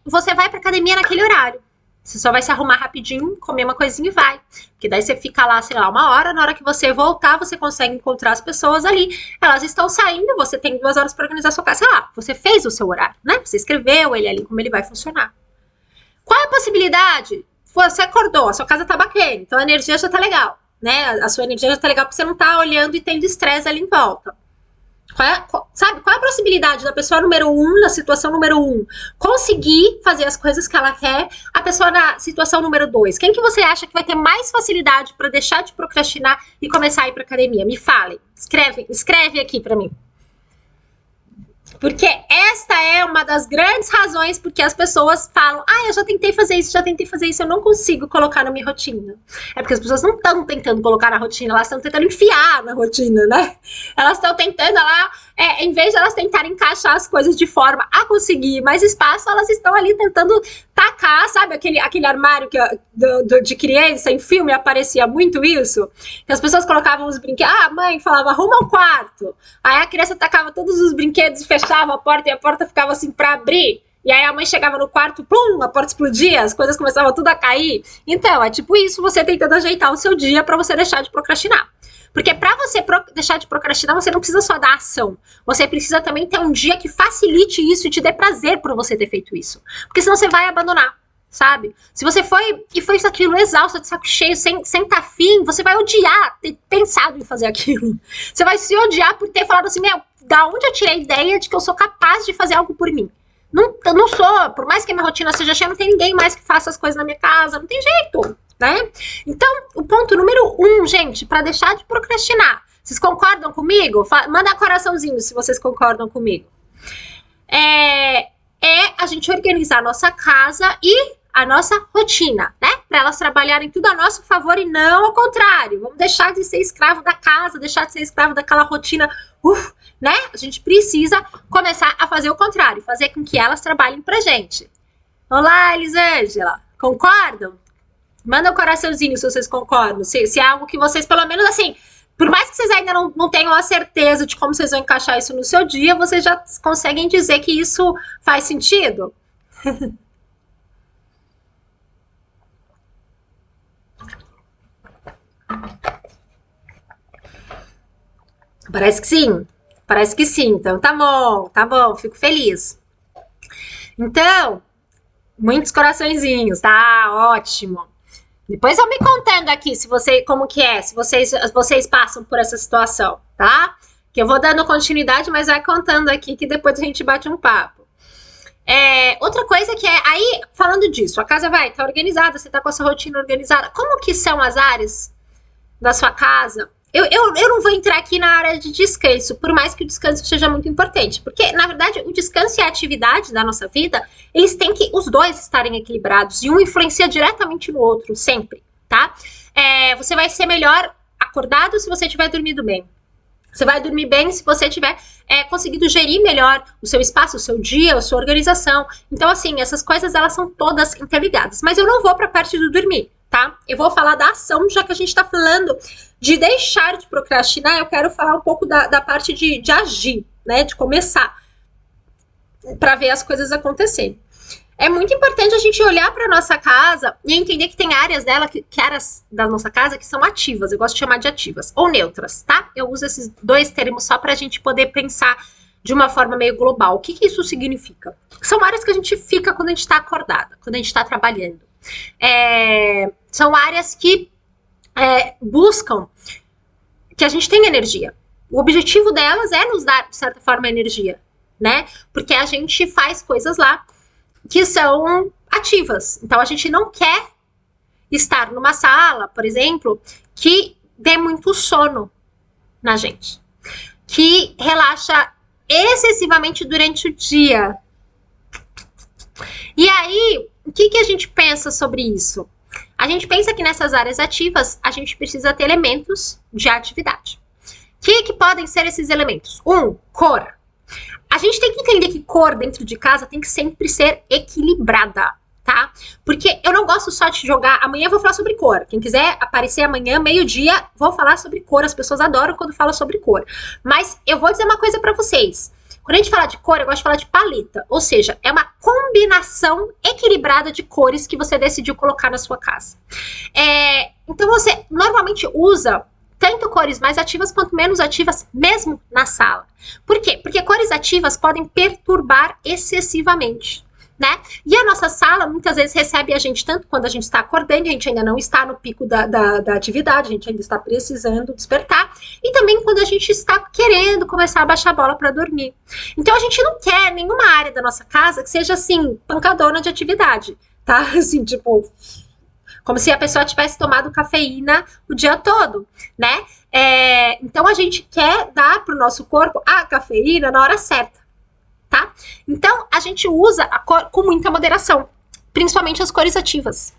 você vai pra academia naquele horário. Você só vai se arrumar rapidinho, comer uma coisinha e vai. Porque daí você fica lá, sei lá, 1 hora, na hora que você voltar, você consegue encontrar as pessoas ali. Elas estão saindo, você tem 2 horas pra organizar a sua casa. Sei lá, você fez o seu horário, né? Você escreveu ele ali, como ele vai funcionar. Qual é a possibilidade? Você acordou, a sua casa tá bacana, então a energia já tá legal, né? A sua energia já tá legal porque você não tá olhando e tendo estresse ali em volta. Qual é a possibilidade da pessoa número 1, na situação número 1, conseguir fazer as coisas que ela quer, a pessoa na situação número 2? Quem que você acha que vai ter mais facilidade para deixar de procrastinar e começar a ir pra academia? Me falem, escreve aqui para mim. Porque esta é uma das grandes razões porque as pessoas falam: eu já tentei fazer isso, eu não consigo colocar na minha rotina. É porque as pessoas não estão tentando colocar na rotina, elas estão tentando enfiar na rotina, né? Elas estão tentando lá, em vez de elas tentarem encaixar as coisas de forma a conseguir mais espaço, elas estão ali tentando tacar, sabe? Aquele armário de criança em filme aparecia muito isso. Que as pessoas colocavam os brinquedos. A mãe falava: arruma o quarto. Aí a criança tacava todos os brinquedos e fechava a porta e a porta ficava assim pra abrir. E aí a mãe chegava no quarto, pum, a porta explodia, as coisas começavam tudo a cair. Então, é tipo isso, você tentando ajeitar o seu dia pra você deixar de procrastinar. Porque pra você deixar de procrastinar, você não precisa só da ação. Você precisa também ter um dia que facilite isso e te dê prazer por você ter feito isso. Porque senão você vai abandonar, sabe? Se você foi e fez aquilo exausto, de saco cheio, sem tá afim, você vai odiar ter pensado em fazer aquilo. Você vai se odiar por ter falado assim: da onde eu tirei a ideia de que eu sou capaz de fazer algo por mim? Eu não sou, por mais que a minha rotina seja cheia, não tem ninguém mais que faça as coisas na minha casa, não tem jeito, né? Então, o ponto número 1, gente, para deixar de procrastinar. Vocês concordam comigo? Manda coraçãozinho se vocês concordam comigo. É a gente organizar a nossa casa e a nossa rotina, né? Para elas trabalharem tudo a nosso favor e não ao contrário. Vamos deixar de ser escravo da casa, deixar de ser escravo daquela rotina né? A gente precisa começar a fazer o contrário, fazer com que elas trabalhem pra gente. Olá, Elisângela, concordam? Manda um coraçãozinho se vocês concordam, se é algo que vocês, pelo menos assim, por mais que vocês ainda não tenham a certeza de como vocês vão encaixar isso no seu dia, vocês já conseguem dizer que isso faz sentido? Parece que sim. Parece que sim. Então tá bom, fico feliz. Então, muitos coraçõezinhos, tá? Ótimo. Depois vão me contando aqui se você, como que é, se vocês passam por essa situação, tá? Que eu vou dando continuidade, mas vai contando aqui que depois a gente bate um papo. Outra coisa que é, aí, falando disso, a casa tá organizada, você tá com a sua rotina organizada. Como que são as áreas da sua casa? Eu não vou entrar aqui na área de descanso, por mais que o descanso seja muito importante, porque, na verdade, o descanso e a atividade da nossa vida, eles têm que, os dois, estarem equilibrados, e um influencia diretamente no outro, sempre, tá? Você vai ser melhor acordado se você tiver dormido bem. Você vai dormir bem se você tiver conseguido gerir melhor o seu espaço, o seu dia, a sua organização. Então, assim, essas coisas, elas são todas interligadas. Mas eu não vou para a parte do dormir, tá? Eu vou falar da ação, já que a gente tá falando de deixar de procrastinar, eu quero falar um pouco da parte de agir, né? De começar, para ver as coisas acontecerem. É muito importante a gente olhar para nossa casa e entender que tem áreas dela, áreas da nossa casa que são ativas, eu gosto de chamar de ativas, ou neutras, tá? Eu uso esses dois termos só para a gente poder pensar de uma forma meio global. O que isso significa? São áreas que a gente fica quando a gente está acordada, quando a gente está trabalhando. São áreas que buscam que a gente tenha energia. O objetivo delas é nos dar, de certa forma, energia, né? Porque a gente faz coisas lá que são ativas. Então, a gente não quer estar numa sala, por exemplo, que dê muito sono na gente, que relaxa excessivamente durante o dia. E aí, o que a gente pensa sobre isso? A gente pensa que nessas áreas ativas, a gente precisa ter elementos de atividade. O que podem ser esses elementos? Cor. A gente tem que entender que cor dentro de casa tem que sempre ser equilibrada, tá? Porque eu não gosto só de jogar... Amanhã eu vou falar sobre cor. Quem quiser aparecer amanhã, meio-dia, vou falar sobre cor. As pessoas adoram quando falo sobre cor. Mas eu vou dizer uma coisa pra vocês. Quando a gente fala de cor, eu gosto de falar de paleta. Ou seja, é uma combinação equilibrada de cores que você decidiu colocar na sua casa. Então você normalmente usa tanto cores mais ativas quanto menos ativas, mesmo na sala. Por quê? Porque cores ativas podem perturbar excessivamente, né? E a nossa sala muitas vezes recebe a gente tanto quando a gente está acordando, a gente ainda não está no pico da atividade, a gente ainda está precisando despertar, e também quando a gente está querendo começar a baixar a bola para dormir. Então a gente não quer nenhuma área da nossa casa que seja assim, pancadona de atividade, tá? Assim, tipo, como se a pessoa tivesse tomado cafeína o dia todo, né? Então a gente quer dar para o nosso corpo a cafeína na hora certa, tá? Então a gente usa a cor com muita moderação, principalmente as cores ativas.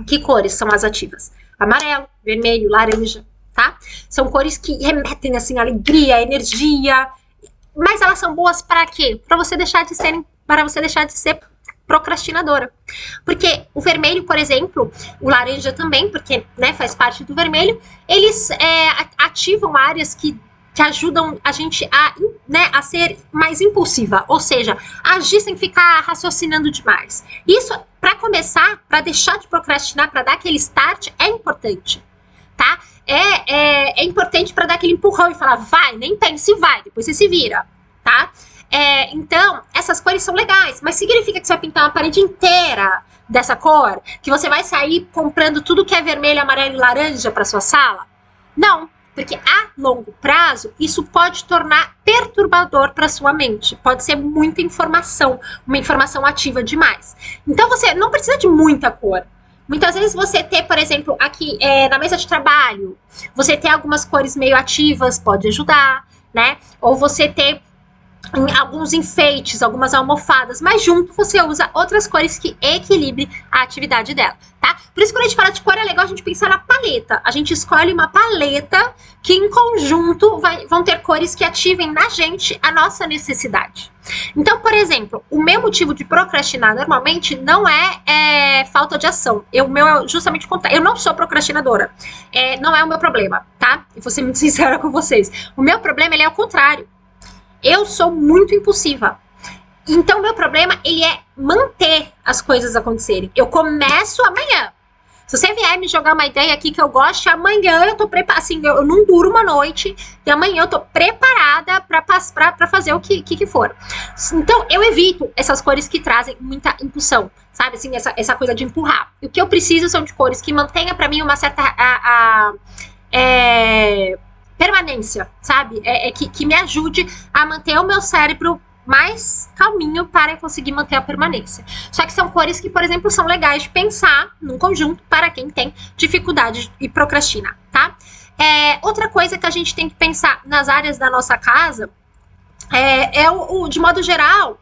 Que cores são as ativas? Amarelo, vermelho, laranja, tá? São cores que remetem assim alegria, energia, mas elas são boas para quê? Para você deixar de ser procrastinadora. Porque o vermelho, por exemplo, o laranja também, porque, né, faz parte do vermelho, eles ativam áreas que ajudam a gente a ser mais impulsiva, ou seja, agir sem ficar raciocinando demais. Isso, para começar, para deixar de procrastinar, para dar aquele start, é importante, tá? É importante para dar aquele empurrão e falar, vai, nem pense, vai, depois você se vira, tá? Então, essas cores são legais, mas significa que você vai pintar uma parede inteira dessa cor? Que você vai sair comprando tudo que é vermelho, amarelo e laranja para sua sala? Não, porque a longo prazo, isso pode tornar perturbador para sua mente. Pode ser muita informação, uma informação ativa demais. Então, você não precisa de muita cor. Muitas vezes você ter, por exemplo, aqui na mesa de trabalho, você ter algumas cores meio ativas pode ajudar, né? Ou você ter alguns enfeites, algumas almofadas, mas junto você usa outras cores que equilibrem a atividade dela, tá? Por isso, quando a gente fala de cor, é legal a gente pensar na paleta. A gente escolhe uma paleta que, em conjunto, vão ter cores que ativem na gente a nossa necessidade. Então, por exemplo, o meu motivo de procrastinar normalmente não é falta de ação. O meu é justamente o contrário. Eu não sou procrastinadora. Não é o meu problema, tá? E vou ser muito sincera com vocês. O meu problema, ele é o contrário. Eu sou muito impulsiva. Então, meu problema, ele é manter as coisas acontecerem. Eu começo amanhã. Se você vier me jogar uma ideia aqui que eu goste, amanhã eu tô preparada, assim, eu não duro uma noite, e amanhã eu tô preparada pra fazer o que for. Então, eu evito essas cores que trazem muita impulsão, sabe, assim, essa coisa de empurrar. O que eu preciso são de cores que mantenham pra mim uma certa permanência, sabe, que me ajude a manter o meu cérebro mais calminho para conseguir manter a permanência. Só que são cores que, por exemplo, são legais de pensar num conjunto para quem tem dificuldade e procrastina, tá? Outra coisa que a gente tem que pensar nas áreas da nossa casa de modo geral,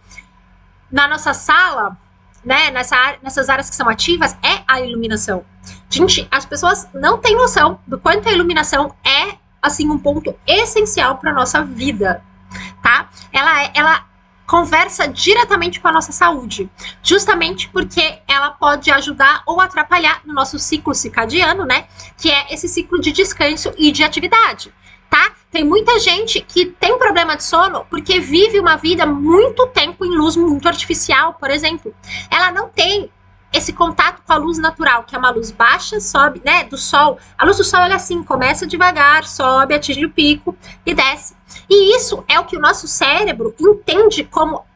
na nossa sala, né, nessas áreas que são ativas, é a iluminação. Gente, as pessoas não têm noção do quanto a iluminação é, assim, um ponto essencial para nossa vida, tá? Ela conversa diretamente com a nossa saúde, justamente porque ela pode ajudar ou atrapalhar no nosso ciclo circadiano, né, que é esse ciclo de descanso e de atividade, tá? Tem muita gente que tem problema de sono porque vive uma vida muito tempo em luz muito artificial, por exemplo. Ela não tem esse contato com a luz natural, que é uma luz baixa, sobe, né, do sol. A luz do sol, ela assim, começa devagar, sobe, atinge o pico e desce. E isso é o que o nosso cérebro entende como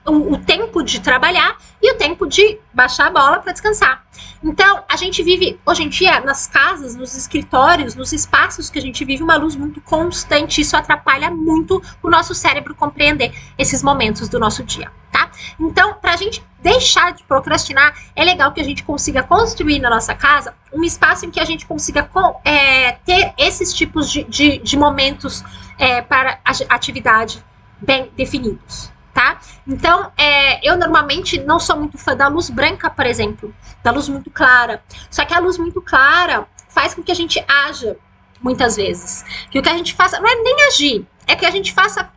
o tempo de trabalhar e o tempo de baixar a bola para descansar. Então, a gente vive, hoje em dia, nas casas, nos escritórios, nos espaços que a gente vive, uma luz muito constante. Isso atrapalha muito o nosso cérebro compreender esses momentos do nosso dia, tá? Então, para a gente deixar de procrastinar, é legal que a gente consiga construir na nossa casa um espaço em que a gente consiga ter esses tipos de momentos para atividade bem definidos, tá? Então, eu normalmente não sou muito fã da luz branca, por exemplo, da luz muito clara. Só que a luz muito clara faz com que a gente haja, muitas vezes. Que o que a gente faça, não é nem agir, é que a gente faça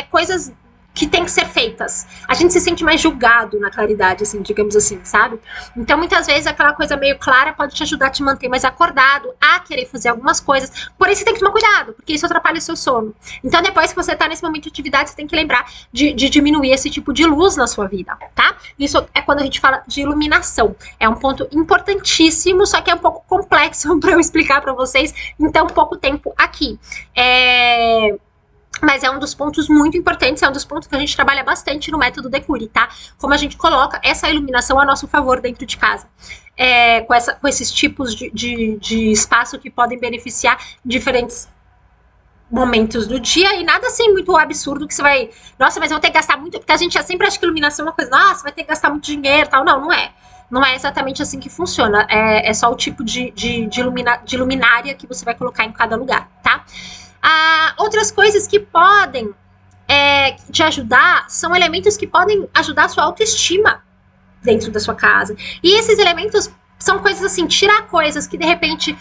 coisas que tem que ser feitas. A gente se sente mais julgado na claridade, assim, digamos assim, sabe? Então, muitas vezes, aquela coisa meio clara pode te ajudar a te manter mais acordado, a querer fazer algumas coisas. Porém, você tem que tomar cuidado, porque isso atrapalha o seu sono. Então, depois que você tá nesse momento de atividade, você tem que lembrar de diminuir esse tipo de luz na sua vida, tá? Isso é quando a gente fala de iluminação. É um ponto importantíssimo, só que é um pouco complexo para eu explicar para vocês, então, pouco tempo aqui. Mas é um dos pontos muito importantes, é um dos pontos que a gente trabalha bastante no método Decure, tá? Como a gente coloca essa iluminação a nosso favor dentro de casa. Com esses tipos de espaço que podem beneficiar diferentes momentos do dia e nada assim muito absurdo que você vai... Nossa, mas eu vou ter que gastar muito... Porque a gente sempre acha que iluminação é uma coisa... Nossa, vai ter que gastar muito dinheiro e tal. Não, não é. Não é exatamente assim que funciona. É só o tipo de luminária que você vai colocar em cada lugar, tá? Outras coisas que podem te ajudar são elementos que podem ajudar a sua autoestima dentro da sua casa. E esses elementos são coisas assim, tirar coisas que de repente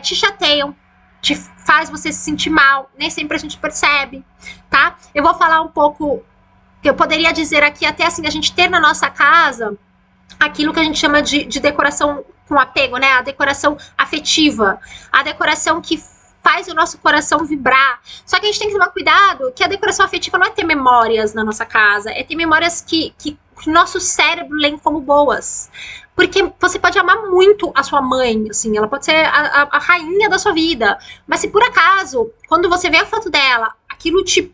te chateiam, te faz você se sentir mal, nem sempre a gente percebe, tá? Eu vou falar um pouco, eu poderia dizer aqui até assim, a gente ter na nossa casa aquilo que a gente chama de decoração com apego, né? A decoração afetiva, a decoração que faz o nosso coração vibrar. Só que a gente tem que tomar cuidado que a decoração afetiva não é ter memórias na nossa casa, é ter memórias que nosso cérebro lê como boas. Porque você pode amar muito a sua mãe, assim, ela pode ser a rainha da sua vida, mas se por acaso, quando você vê a foto dela, aquilo te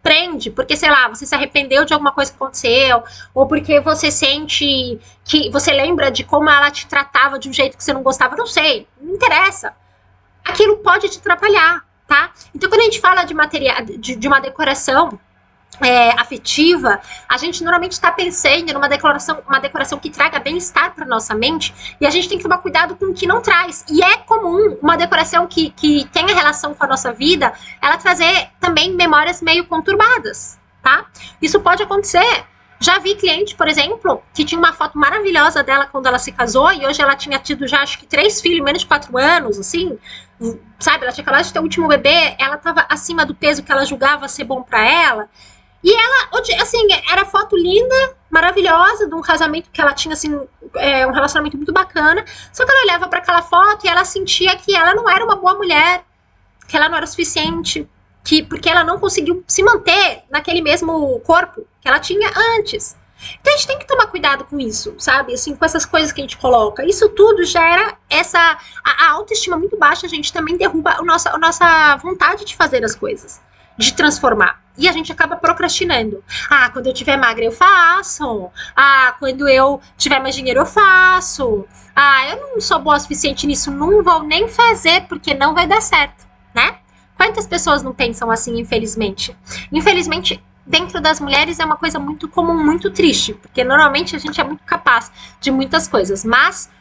prende, porque, sei lá, você se arrependeu de alguma coisa que aconteceu, ou porque você sente que você lembra de como ela te tratava de um jeito que você não gostava, não sei, não interessa. Aquilo pode te atrapalhar, tá? Então, quando a gente fala de uma decoração afetiva, a gente normalmente está pensando numa decoração que traga bem-estar para nossa mente, e a gente tem que tomar cuidado com o que não traz. E é comum uma decoração que tenha relação com a nossa vida, ela trazer também memórias meio conturbadas, tá? Isso pode acontecer Já vi cliente, por exemplo, que tinha uma foto maravilhosa dela quando ela se casou e hoje ela tinha tido já, acho que 3 filhos, menos de 4 anos, assim, sabe? Ela tinha acabado de ter o último bebê, ela tava acima do peso que ela julgava ser bom pra ela. E ela, assim, era foto linda, maravilhosa, de um casamento que ela tinha, assim, um relacionamento muito bacana. Só que ela olhava para aquela foto e ela sentia que ela não era uma boa mulher, que ela não era o suficiente, porque ela não conseguiu se manter naquele mesmo corpo que ela tinha antes. Então a gente tem que tomar cuidado com isso, sabe? Assim, com essas coisas que a gente coloca. Isso tudo gera a autoestima muito baixa, a gente também derruba a nossa vontade de fazer as coisas, de transformar. E a gente acaba procrastinando. Ah, quando eu tiver magra eu faço. Ah, quando eu tiver mais dinheiro eu faço. Ah, eu não sou boa o suficiente nisso, não vou nem fazer, porque não vai dar certo, né? Quantas pessoas não pensam assim, infelizmente? Infelizmente, dentro das mulheres é uma coisa muito comum, muito triste, porque normalmente a gente é muito capaz de muitas coisas, mas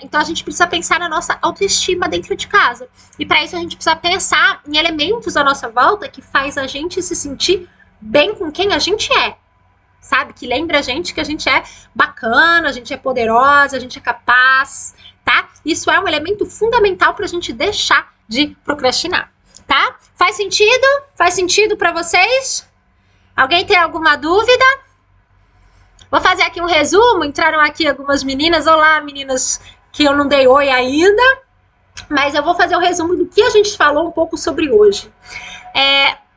então a gente precisa pensar na nossa autoestima dentro de casa. E para isso a gente precisa pensar em elementos à nossa volta que faz a gente se sentir bem com quem a gente é. Sabe? Que lembra a gente que a gente é bacana, a gente é poderosa, a gente é capaz, tá? Isso é um elemento fundamental para a gente deixar de procrastinar, tá? Faz sentido? Faz sentido para vocês? Alguém tem alguma dúvida? Vou fazer aqui um resumo. Entraram aqui algumas meninas. Olá, meninas que eu não dei oi ainda. Mas eu vou fazer o resumo do que a gente falou um pouco sobre hoje.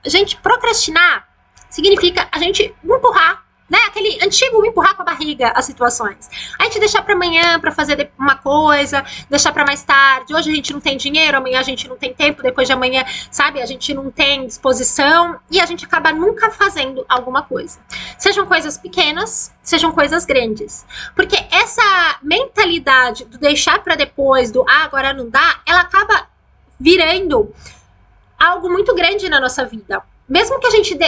Gente, procrastinar significa a gente empurrar, né? Aquele antigo empurrar com a barriga as situações. A gente deixar para amanhã para fazer uma coisa, deixar para mais tarde. Hoje a gente não tem dinheiro, amanhã a gente não tem tempo, depois de amanhã, sabe? A gente não tem disposição e a gente acaba nunca fazendo alguma coisa. Sejam coisas pequenas, sejam coisas grandes. Porque essa mentalidade do deixar para depois, do agora não dá, ela acaba virando algo muito grande na nossa vida. Mesmo que a gente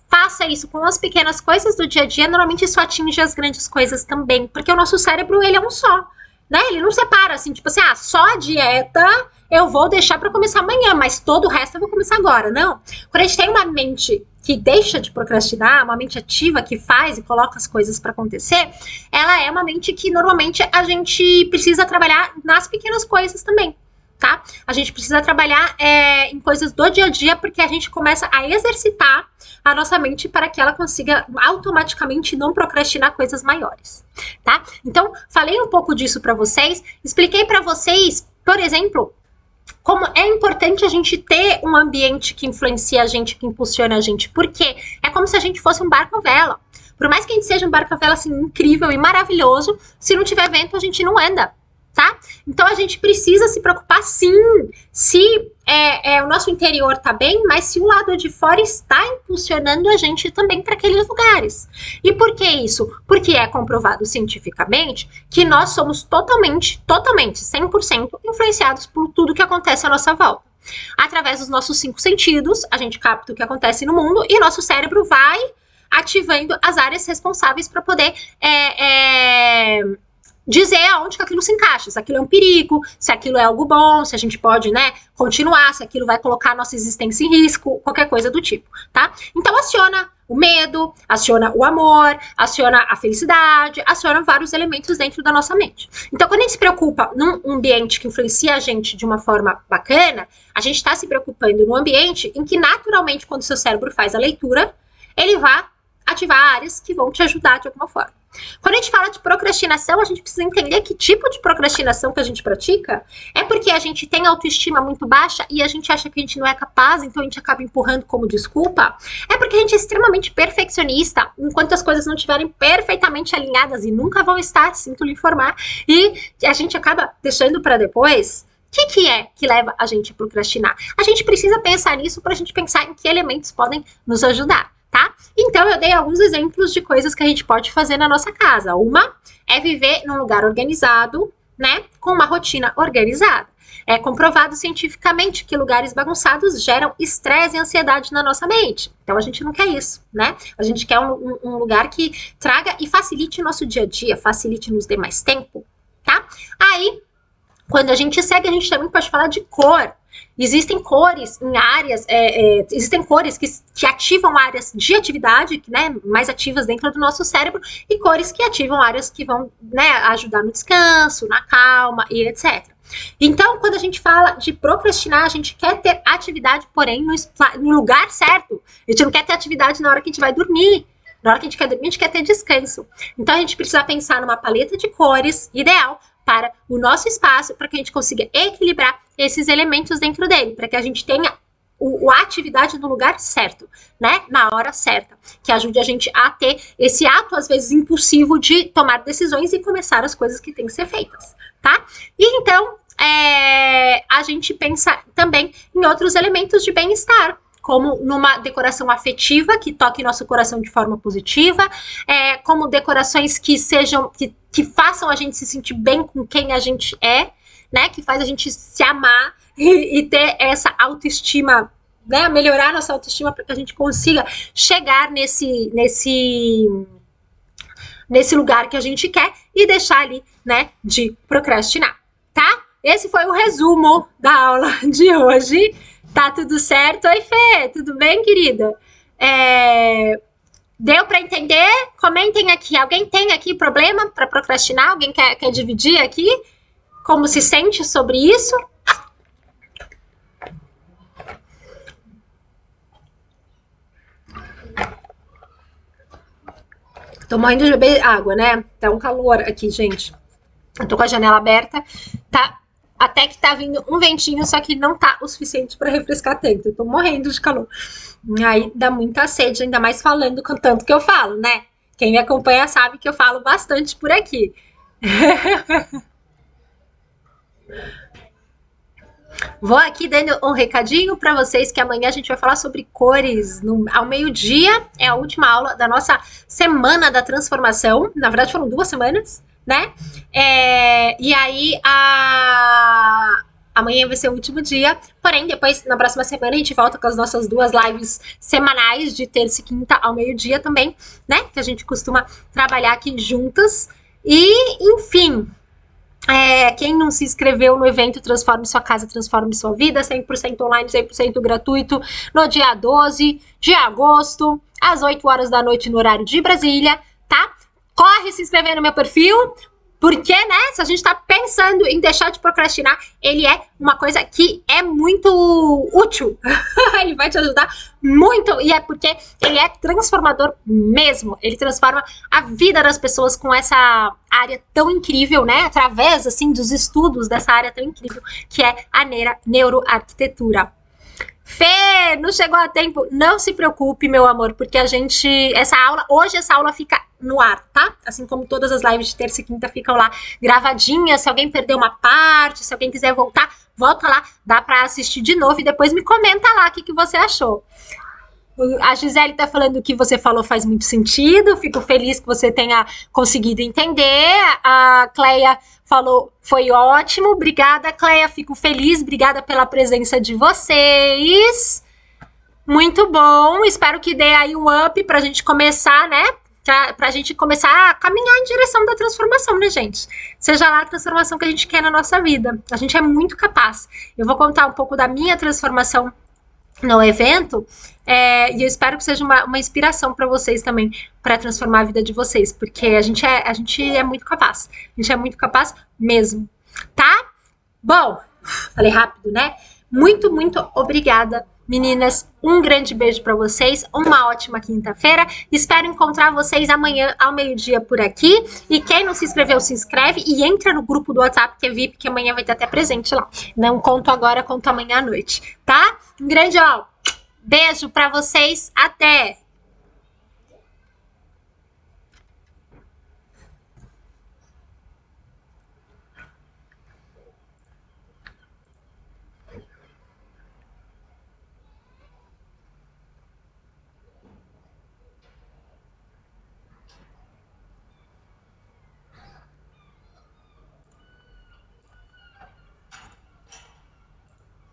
faça isso com as pequenas coisas do dia a dia, normalmente isso atinge as grandes coisas também, porque o nosso cérebro, ele é um só, né? Ele não separa assim, tipo assim, só a dieta eu vou deixar para começar amanhã, mas todo o resto eu vou começar agora. Não. Quando a gente tem uma mente que deixa de procrastinar, uma mente ativa que faz e coloca as coisas para acontecer, ela é uma mente que normalmente a gente precisa trabalhar nas pequenas coisas também. Tá? A gente precisa trabalhar em coisas do dia a dia, porque a gente começa a exercitar a nossa mente para que ela consiga automaticamente não procrastinar coisas maiores, tá? Então, falei um pouco disso para vocês, expliquei para vocês, por exemplo, como é importante a gente ter um ambiente que influencia a gente, que impulsiona a gente, porque é como se a gente fosse um barco à vela. Por mais que a gente seja um barco à vela assim, incrível e maravilhoso, se não tiver vento, a gente não anda. Tá? Então a gente precisa se preocupar sim, se o nosso interior tá bem, mas se o lado de fora está impulsionando a gente também para aqueles lugares. E por que isso? Porque é comprovado cientificamente que nós somos totalmente, 100% influenciados por tudo que acontece à nossa volta. Através dos nossos 5 sentidos, a gente capta o que acontece no mundo e nosso cérebro vai ativando as áreas responsáveis para poder dizer aonde que aquilo se encaixa, se aquilo é um perigo, se aquilo é algo bom, se a gente pode, né, continuar, se aquilo vai colocar a nossa existência em risco, qualquer coisa do tipo, tá? Então aciona o medo, aciona o amor, aciona a felicidade, aciona vários elementos dentro da nossa mente. Então quando a gente se preocupa num ambiente que influencia a gente de uma forma bacana, a gente está se preocupando num ambiente em que naturalmente quando o seu cérebro faz a leitura, ele vai ativar áreas que vão te ajudar de alguma forma. Quando a gente fala de procrastinação, a gente precisa entender que tipo de procrastinação que a gente pratica. É porque a gente tem autoestima muito baixa e a gente acha que a gente não é capaz, então a gente acaba empurrando como desculpa. É porque a gente é extremamente perfeccionista, enquanto as coisas não estiverem perfeitamente alinhadas e nunca vão estar, sinto lhe informar, e a gente acaba deixando para depois. O que é que leva a gente a procrastinar? A gente precisa pensar nisso para a gente pensar em que elementos podem nos ajudar. Tá? Então eu dei alguns exemplos de coisas que a gente pode fazer na nossa casa. Uma é viver num lugar organizado, né, com uma rotina organizada. É comprovado cientificamente que lugares bagunçados geram estresse e ansiedade na nossa mente. Então a gente não quer isso, né? A gente quer um lugar que traga e facilite o nosso dia a dia, facilite, nos dê mais tempo, tá? Aí, quando a gente segue, a gente também pode falar de cor. Existem cores em áreas, existem cores que ativam áreas de atividade, né, mais ativas dentro do nosso cérebro, e cores que ativam áreas que vão, né, ajudar no descanso, na calma e etc. Então, quando a gente fala de procrastinar, a gente quer ter atividade, porém, no lugar certo. A gente não quer ter atividade na hora que a gente vai dormir. Na hora que a gente quer dormir, a gente quer ter descanso. Então, a gente precisa pensar numa paleta de cores ideal para o nosso espaço, para que a gente consiga equilibrar esses elementos dentro dele, para que a gente tenha a atividade no lugar certo, né? Na hora certa, que ajude a gente a ter esse ato, às vezes, impulsivo de tomar decisões e começar as coisas que têm que ser feitas, tá? E então, a gente pensa também em outros elementos de bem-estar, como numa decoração afetiva, que toque nosso coração de forma positiva, como decorações que sejam, que façam a gente se sentir bem com quem a gente é, né, que faz a gente se amar e ter essa autoestima, né, melhorar nossa autoestima para que a gente consiga chegar nesse lugar que a gente quer e deixar ali, né, de procrastinar, tá? Esse foi o resumo da aula de hoje. Tá tudo certo? Oi, Fê, tudo bem, querida? Deu para entender? Comentem aqui. Alguém tem aqui problema para procrastinar? Alguém quer dividir aqui? Como se sente sobre isso? Tô morrendo de beber água, né? Tá um calor aqui, gente. Eu tô com a janela aberta. Tá, até que tá vindo um ventinho, só que não tá o suficiente para refrescar tanto. Eu tô morrendo de calor. Aí dá muita sede, ainda mais falando com tanto que eu falo, né? Quem me acompanha sabe que eu falo bastante por aqui. Vou aqui dando um recadinho para vocês que amanhã a gente vai falar sobre cores ao meio-dia. É a última aula da nossa semana da transformação. Na verdade foram 2 semanas, né? E aí amanhã vai ser o último dia. Porém, depois, na próxima semana, a gente volta com as nossas 2 lives semanais de terça e quinta ao meio-dia também, né? Que a gente costuma trabalhar aqui juntas. E, enfim... quem não se inscreveu no evento Transforme Sua Casa, Transforme Sua Vida, 100% online, 100% gratuito, no dia 12 de agosto, às 8 horas da noite, no horário de Brasília, tá? Corre se inscrever no meu perfil, porque, né, se a gente tá pensando em deixar de procrastinar, ele é uma coisa que é muito útil. Ele vai te ajudar muito, e é porque ele é transformador mesmo. Ele transforma a vida das pessoas com essa área tão incrível, né, através, assim, dos estudos dessa área tão incrível, que é a neuroarquitetura. Fê, não chegou a tempo? Não se preocupe, meu amor, porque hoje essa aula fica no ar, tá? Assim como todas as lives de terça e quinta ficam lá gravadinhas. Se alguém perdeu uma parte, se alguém quiser voltar, volta lá, dá pra assistir de novo e depois me comenta lá o que você achou. A Gisele tá falando que você falou faz muito sentido, fico feliz que você tenha conseguido entender. A Cleia falou, foi ótimo, obrigada, Cleia, fico feliz, obrigada pela presença de vocês. Muito bom, espero que dê aí um up pra gente começar, né? Pra gente começar a caminhar em direção da transformação, né, gente? Seja lá a transformação que a gente quer na nossa vida. A gente é muito capaz. Eu vou contar um pouco da minha transformação no evento, e eu espero que seja uma inspiração para vocês também, para transformar a vida de vocês, porque a gente é muito capaz. A gente é muito capaz mesmo, tá? Bom, falei rápido, né? Muito, muito obrigada, meninas. Um grande beijo para vocês. Uma ótima quinta-feira. Espero encontrar vocês amanhã ao meio-dia por aqui. E quem não se inscreveu, se inscreve e entra no grupo do WhatsApp, que é VIP, que amanhã vai ter até presente lá. Não conto agora, conto amanhã à noite, tá? Um grande beijo para vocês. Até!